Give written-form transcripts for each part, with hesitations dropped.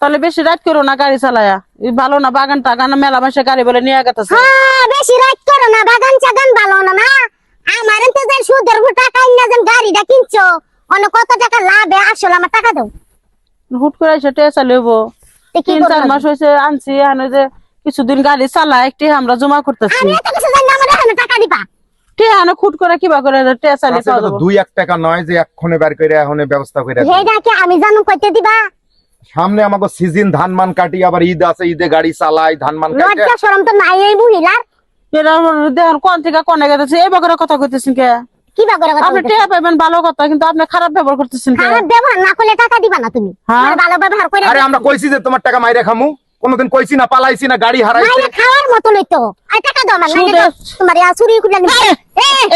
তাহলে বেশি রাত করো না গাড়ি চালায়া, ভালো না। বাগান টাগান মেলা মাসে গাড়ি বলে নিয়ে গেছে। হ্যাঁ বেশি রাত করো না, বাগান চাগান ভালো না না। আমার তো যে সুদের টাকা না যেন গাড়িটা কিনছো, অন্য কত টাকা লাভে আসলে আমার টাকা দাও। হুট করে এসে টেসা লেবো, 3-4 মাস হয়েছে আনছি। এখন যে কিছুদিন গাড়ি চালা একটি আমরা জমা করতেছি। আমি এত কিছু জানি না, আমার এখন টাকা দিবা। ঠিক আছে, খুট করে কিবা করে টেসা লে পাওয়া যাবে। 2-1 টাকা নয় যে এক্ষণে বের করে এখন ব্যবস্থা করে। হেডা কি আমি জানো কইতে দিবা? সামনে আমাকে সিজন ধান মান কাটি, আবার ঈদ আছে, ঈদে গাড়ি চালাই, ধান মান কাটি। লজ্জা শরম তো নাই এই মহিলার। এরা দেখেন কোন থেকে কোনে গেছে, এই বাগরে কথা কইতেছেন কে? কি বাগরে কথা? আপনি টেয়া পাইবেন ভালো কথা, কিন্তু আপনি খারাপ ব্যবহার করতেছেন কে? খারাপ ব্যবহার না করলে টাকা দিবা না তুমি। হ্যাঁ? আমার ভালো ব্যবহার করে। আরে আমরা কইছি যে তোমার টাকা মাইরে খামু, কোনদিন কইছি না, পালাইছি না, গাড়ি হারাইছি। মাইরে খাওয়ার মতো লইতো। আর টাকা দাও আমার লাগে তোমার ইয়া চুরি খুলে নিবে।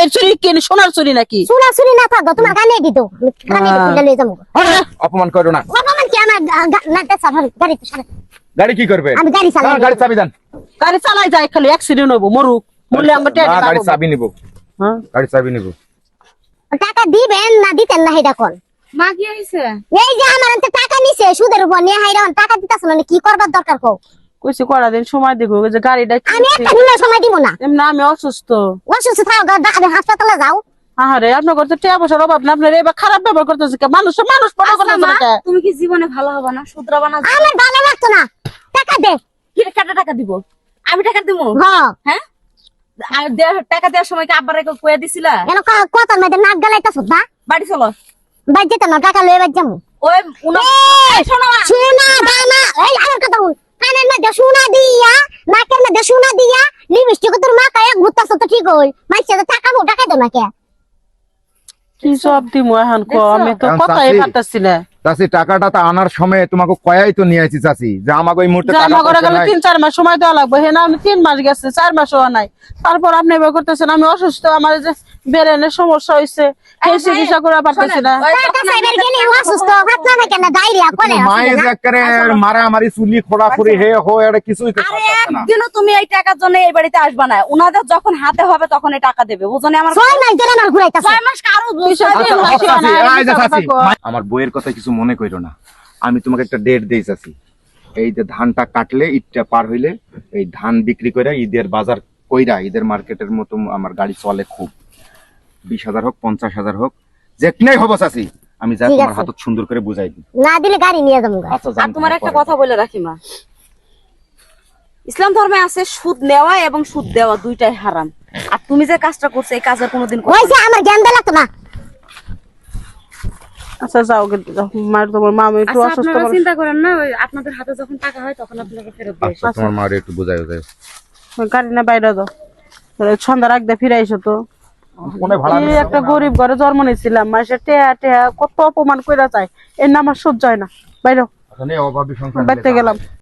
এই চুরি কি সোনার চুরি নাকি? চুরা চুরি না থাকো তোমার কানে দিত। কানে খুলে লই যাবো। অপমান করো না। অপমান কি আমার না দেছা গাড়ি তো সারা। গাড়ি কি করবে? আমি গাড়ি চালাই। হ্যাঁ, গাড়ি চাবি দেন। গাড়ি চালাই যায় খালি অ্যাক্সিডেন্ট হইব, মরুক, মরলে আমরা টেয়া না, গাড়ি পাবো। চাবি নিব। হ্যাঁ গাড়ি চাবি নিব। টাকা দিবেন না দিতেন না হেডা কোন? মা কি হইছে? এই যে আমার তো টাকা নিছে সুদের উপর নিয়ে হাইরা টাকা দিতাছ না, কি করবার দরকার কও? কইছি করা দিন সময় দিব, যে গাড়িটা আমি একটা দিনের সময় দিব না। এমনি আমি অসুস্থ। অসুস্থ থাও হাসপাতালে যাও। আরে আপনার করতে টিয়া পয়সার অভাব না, আপনার এবার খারাপ ব্যবহার করতেছে কে? মানুষ মানুষ বড় আচ্ছা করতেছে মা, না কে? তুমি কি জীবনে ভালো হবে না? শুধরাবা না? আমার ভালো লাগতো না। টাকা দে। কি টাকা দিব? আমি টাকা দিব? হ্যাঁ হ্যাঁ? আর টাকা দেওয়ার সময় কি আব্বার কইয়া দিছিলা? কেন কথার মধ্যে নাক গালাইতাছ না? বাড়ি চলো। বাই যেতে না, টাকা লয়ে বাই যামু। ওই শোনো মা, সোনা দানা এই আমার কথা শুন। কানের মধ্যে সোনা দিয়া, নাকের মধ্যে সোনা দিয়া, লিপস্টিক তোর মা কায়া ঘুরতাছ তো ঠিক হই। মাইছে তো টাকা দাও না কে? কি সব দিমু এখন কো? আমি তো এখন কথাই চাচি- পারতাছি না। চাচি টাকাটা তো আনার সময় তোমাকে কয়াই তো নিয়ে আইছি চাচি, যে আমাকে ওই মুহূর্তে টাকা জামা করে পয়সা গেলে নাই। 3-4 মাস সময় দেওয়া লাগবে। হ্যাঁ না, আমি 3 মাস গেছে, 4 মাসও নাই। তারপর আপনি এবার করতেছেন আমি অসুস্থ, আমার যে ব্রেনের সমস্যা হইছে, সেই চিকিৎসা করে পারতেছি না। টাকা চাইবার গেলে অসুস্থ ভাত না থাকে না, ডায়রিয়া করে মায়ের একেবারে মারামারি, চুলি খোড়াখুড়ি হে হো, এটা কিছুই তো আরে পারতেছে না। একদিনও তুমি এই টাকার জন্য এই বাড়িতে আসবা না। উনাদের যখন হাতে হবে তখন এই টাকা দেবে, বুঝনি? আমার 6 মাস ধরে আমার ঘুরাইতাছে। 6 মাস কারো পয়সা দিয়ে আচ্ছা, হাসি চাচি, আনা, এই যে মিথ্যা কথা চাচি, কও। আমার বইয়ের কথা কিছু মনে কইরো না। আমি তোমাকে একটা ডেট দেই চাচি, এই যে ধানটা কাটলে, ঈদটা পার হইলে, এই ধান বিক্রি করে ঈদের বাজার কইরা, ঈদের মার্কেটের মতো আমার গাড়ি চলে খুব। 20,000 হোক, 50,000 হোক, যেখানেই হবো চাচি, আমি যা ঠিক তোমার আছে। হাতত সুন্দর করে বুঝাই দিই। না দিলে গাড়ি নিয়ে যাবো। আচ্ছা আর জান, তোমার একটা কথা বলে রাখি মা, ইসলাম ধর্মে আছে সুদ নেওয়া এবং সুদ দেওয়া দুইটাই হারাম। আর তুমি যে কাজটা করছো এই কাজের কোনোদিন করবে হইছে আমার জ্ঞান লাগতো না। আচ্ছা যাও গে, যাও। মার তোমার মা একটু আচ্ছা, অসুস্থ। আপনারা চিন্তা করেন না, ওই আপনাদের হাতে যখন টাকা হয় তখন আপনাকে ফেরত দিয়ে আচ্ছা তোমার মারে একটু বুঝাই দেয়। গাড়ি না বাইরে দাও, সন্ধ্যা রাখ দে ফিরে আইসো তো। কোনে ভাড়া এই একটা গরিব ঘরে জন্ম নিয়েছিলাম, মাসে টেয়া টেয়া কত অপমান কইরা যায়, এর না আমার সহ্য হয় না। বাইরে নিয়ে অভাবী সংসার বাইতে গেলাম।